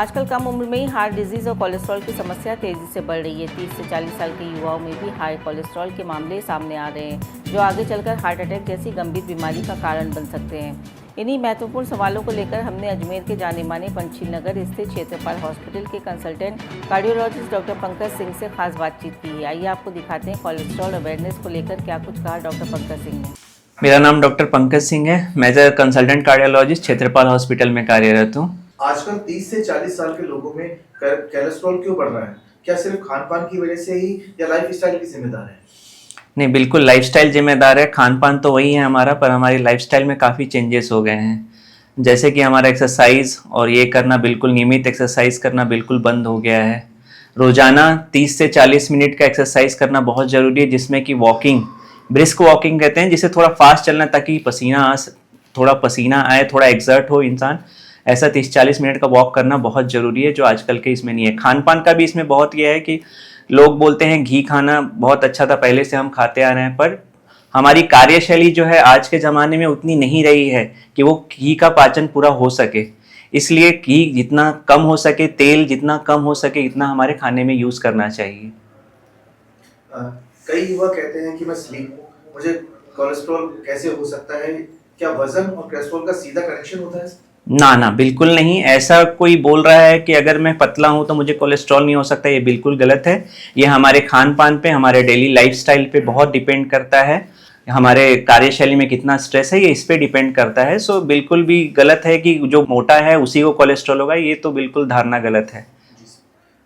आजकल कम उम्र में ही हार्ट डिजीज़ और कोलेस्ट्रॉल की समस्या तेज़ी से बढ़ रही है। 30 से 40 साल के युवाओं में भी हाई कोलेस्ट्रॉल के मामले सामने आ रहे हैं, जो आगे चलकर हार्ट अटैक जैसी गंभीर बीमारी का कारण बन सकते हैं। इन्हीं महत्वपूर्ण सवालों को लेकर हमने अजमेर के जाने माने पंचशील नगर स्थित क्षेत्रपाल हॉस्पिटल के consultant cardiologist doctor Pankaj Singh से खास बातचीत की है। आइए आपको दिखाते हैं कोलेस्ट्रॉल अवेयरनेस को लेकर क्या कुछ कहा डॉक्टर पंकज सिंह ने। मेरा नाम डॉक्टर पंकज सिंह है। मैं as consultant cardiologist Kshetrapal hospital में कार्यरत हूँ। आजकल 30 से 40 साल के लोगों में कोलेस्ट्रॉल क्यों बढ़ रहा है? क्या सिर्फ खान पान की वजह से ही या लाइफस्टाइल भी जिम्मेदार है? नहीं, बिल्कुल लाइफस्टाइल जिम्मेदार है। खान पान तो वही है हमारा, पर हमारी लाइफस्टाइल में काफ़ी चेंजेस हो गए हैं। जैसे कि हमारा एक्सरसाइज और ये करना, बिल्कुल नियमित एक्सरसाइज करना बिल्कुल बंद हो गया है। रोज़ाना 30 से 40 मिनट का एक्सरसाइज करना बहुत ज़रूरी है, जिसमें कि वॉकिंग, ब्रिस्क वॉकिंग कहते हैं, जिसे थोड़ा फास्ट चलना ताकि थोड़ा पसीना आए, थोड़ा एक्सर्ट हो इंसान। ऐसा 30-40 मिनट का वॉक करना बहुत ज़रूरी है, जो आजकल के इसमें नहीं है। खान पान का भी इसमें बहुत यह है कि लोग बोलते हैं घी खाना बहुत अच्छा था, पहले से हम खाते आ रहे हैं, पर हमारी कार्यशैली जो है आज के ज़माने में उतनी नहीं रही है कि वो घी का पाचन पूरा हो सके। इसलिए घी जितना कम हो सके, तेल जितना कम हो सके, इतना हमारे खाने में यूज़ करना चाहिए। कई युवा कहते हैं कि मैं स्लिम हूँ, मुझे कोलेस्ट्रॉल कैसे हो सकता है? क्या वजन और कोलेस्ट्रॉल का सीधा कनेक्शन होता है? ना, बिल्कुल नहीं। ऐसा कोई बोल रहा है कि अगर मैं पतला हूं तो मुझे कोलेस्ट्रॉल नहीं हो सकता, ये बिल्कुल गलत है। ये हमारे खान पान पे, हमारे डेली लाइफस्टाइल पे बहुत डिपेंड करता है। हमारे कार्यशैली में कितना स्ट्रेस है, ये इस पे डिपेंड करता है। सो बिल्कुल भी गलत है कि जो मोटा है उसी को कोलेस्ट्रॉल होगा, ये तो बिल्कुल धारणा गलत है।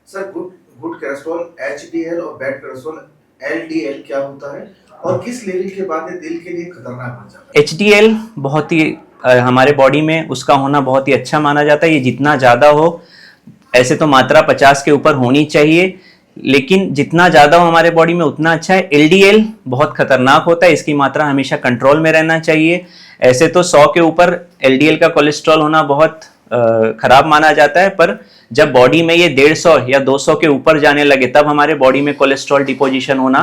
सर, गुड कोलेस्ट्रॉल HDL और बैड कोलेस्ट्रॉल LDL क्या होता है और किस लेवल के बाद ये दिल के लिए खतरनाक बन जाता है? HDL बहुत ही हमारे बॉडी में उसका होना बहुत ही अच्छा माना जाता है। ये जितना ज़्यादा हो, ऐसे तो मात्रा 50 के ऊपर होनी चाहिए, लेकिन जितना ज़्यादा हो हमारे बॉडी में उतना अच्छा है। LDL बहुत खतरनाक होता है, इसकी मात्रा हमेशा कंट्रोल में रहना चाहिए। ऐसे तो 100 के ऊपर LDL का कोलेस्ट्रॉल होना बहुत खराब माना जाता है, पर जब बॉडी में ये 150 या 200 के ऊपर जाने लगे, तब हमारे बॉडी में कोलेस्ट्रॉल डिपोजिशन होना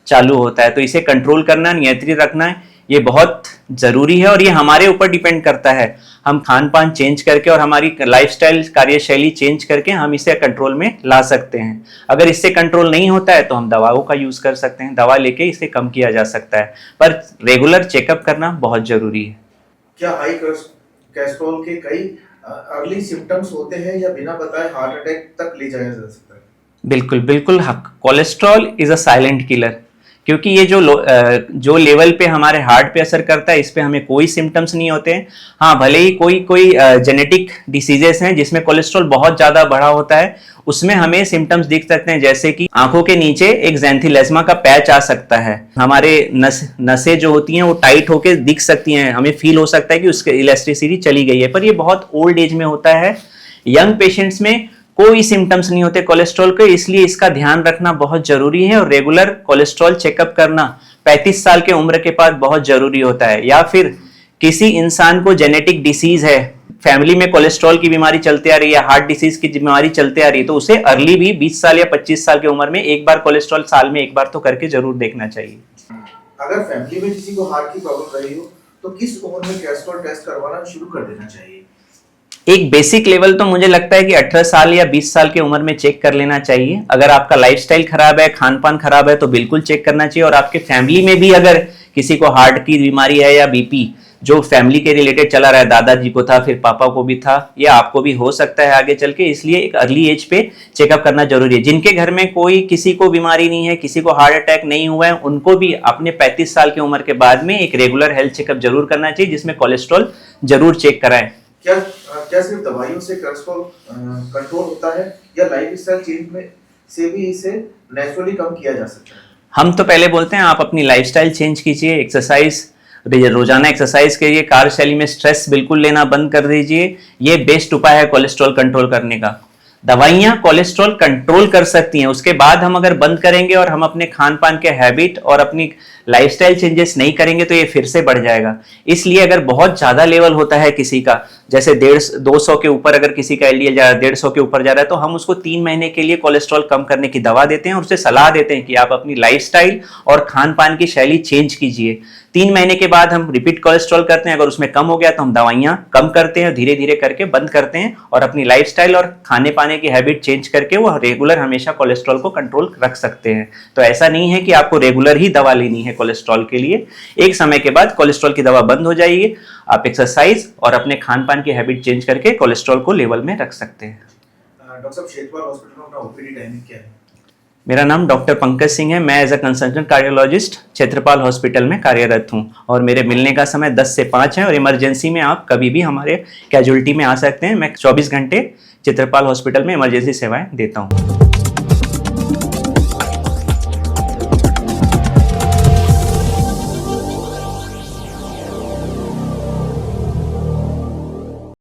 चालू होता है। तो इसे कंट्रोल करना, नियंत्रित रखना है, ये बहुत ज़रूरी है और ये हमारे ऊपर डिपेंड करता है। हम खान पान चेंज करके और हमारी लाइफस्टाइल, कार्यशैली चेंज करके हम इसे कंट्रोल में ला सकते हैं। अगर इससे कंट्रोल नहीं होता है तो हम दवाओं का यूज़ कर सकते हैं, दवा लेके इसे कम किया जा सकता है, पर रेगुलर चेकअप करना बहुत ज़रूरी है। क्या हाई कोलेस्ट्रॉल के कई अर्ली सिम्टम्स होते हैं या बिना बताए हार्ट अटैक तक ले जाया जा सकता है? बिल्कुल cholesterol is a silent killer, क्योंकि ये जो लेवल पे हमारे हार्ट पे असर करता है, इस पे हमें कोई सिम्टम्स नहीं होते हैं। हाँ, भले ही कोई जेनेटिक डिसीजेस हैं जिसमें कोलेस्ट्रॉल बहुत ज़्यादा बढ़ा होता है, उसमें हमें सिम्टम्स दिख सकते हैं, जैसे कि आंखों के नीचे एक ज़ैंथीलेस्मा का पैच आ सकता है, हमारे नसें जो होती हैं वो टाइट होकर दिख सकती हैं, हमें फील हो सकता है कि उसकी इलास्टिसिटी चली गई है, पर ये बहुत ओल्ड एज में होता है। यंग पेशेंट्स में कोई सिम्टम्स नहीं होते कोलेस्ट्रॉल के, इसलिए इसका ध्यान रखना बहुत जरूरी है और रेगुलर कोलेस्ट्रॉल चेकअप करना 35 साल के उम्र के बाद बहुत जरूरी होता है। या फिर किसी इंसान को जेनेटिक डिसीज है, फैमिली में कोलेस्ट्रॉल की बीमारी चलते आ रही है, हार्ट डिसीज की बीमारी चलते आ रही है, तो उसे अर्ली भी 20 साल या 25 साल की उम्र में एक बार कोलेस्ट्रॉल साल में एक बार तो करके जरूर देखना चाहिए। अगर फैमिली में किसी को हार्ट की प्रॉब्लम रही हो तो किस उम्र में कोलेस्ट्रॉल टेस्ट करवाना शुरू कर देना चाहिए? एक बेसिक लेवल तो मुझे लगता है कि 18 साल या 20 साल की उम्र में चेक कर लेना चाहिए। अगर आपका लाइफस्टाइल खराब है, खान पान खराब है, तो बिल्कुल चेक करना चाहिए। और आपके फैमिली में भी अगर किसी को हार्ट की बीमारी है या BP जो फैमिली के रिलेटेड चला रहा है, दादाजी को था, फिर पापा को भी था, या आपको भी हो सकता है आगे चल के, इसलिए एक अर्ली एज पे चेकअप करना जरूरी है। जिनके घर में किसी को बीमारी नहीं है, किसी को हार्ट अटैक नहीं हुआ है, उनको भी अपने 35 साल की उम्र के बाद में एक रेगुलर हेल्थ चेकअप जरूर करना चाहिए, जिसमें कोलेस्ट्रॉल जरूर चेक कराएं। क्या सिर्फ दवाइयों से कोलेस्ट्रॉल कंट्रोल होता है या लाइफस्टाइल चेंज में से भी इसे नेचुरली कम किया जा सकता है? हम तो पहले बोलते हैं आप अपनी लाइफस्टाइल चेंज कीजिए, एक्सरसाइज, रोजाना एक्सरसाइज करिए, कार्यशैली में स्ट्रेस बिल्कुल लेना बंद कर दीजिए। ये बेस्ट उपाय है कोलेस्ट्रॉल कंट्रोल करने का। दवाइयाँ कोलेस्ट्रॉल कंट्रोल कर सकती हैं, उसके बाद हम अगर बंद करेंगे और हम अपने खान पान के हैबिट और अपनी लाइफस्टाइल चेंजेस नहीं करेंगे तो ये फिर से बढ़ जाएगा। इसलिए अगर बहुत ज़्यादा लेवल होता है किसी का, जैसे 200 के ऊपर अगर किसी का LDL जा रहा है, 150 के ऊपर जा रहा है, तो हम उसको 3 महीने के लिए कोलेस्ट्रॉल कम करने की दवा देते हैं और उसे सलाह देते हैं कि आप अपनी लाइफस्टाइल और खान पान की शैली चेंज कीजिए, 3 महीने के बाद हम रिपीट कोलेस्ट्रॉल करते हैं, अगर उसमें कम हो गया तो हम दवाइयाँ कम करते हैं, धीरे धीरे करके बंद करते हैं और अपनी लाइफस्टाइल और खाने पाने की हैबिट चेंज करके वो रेगुलर हमेशा कोलेस्ट्रॉल को कंट्रोल रख सकते हैं। तो ऐसा नहीं है कि आपको रेगुलर ही दवा लेनी है कोलेस्ट्रॉल के लिए, एक समय के बाद कोलेस्ट्रॉल की दवा बंद हो जाएगी, आप एक्सरसाइज और अपने खान पान की हैबिट चेंज करके कोलेस्ट्रॉल को लेवल में रख सकते हैं। डॉक्टर साहब, क्षेत्रपाल हॉस्पिटल में अपना ओपीडी टाइमिंग क्या है? मेरा नाम डॉक्टर पंकज सिंह है, मैं as a consultant cardiologist Kshetrapal hospital में कार्यरत हूं और मेरे मिलने का समय 10 से 5 है और इमरजेंसी में आप कभी भी हमारे कैजुअलिटी में आ सकते हैं। मैं 24 घंटे क्षेत्रपाल हॉस्पिटल में इमरजेंसी सेवाएं देता हूं।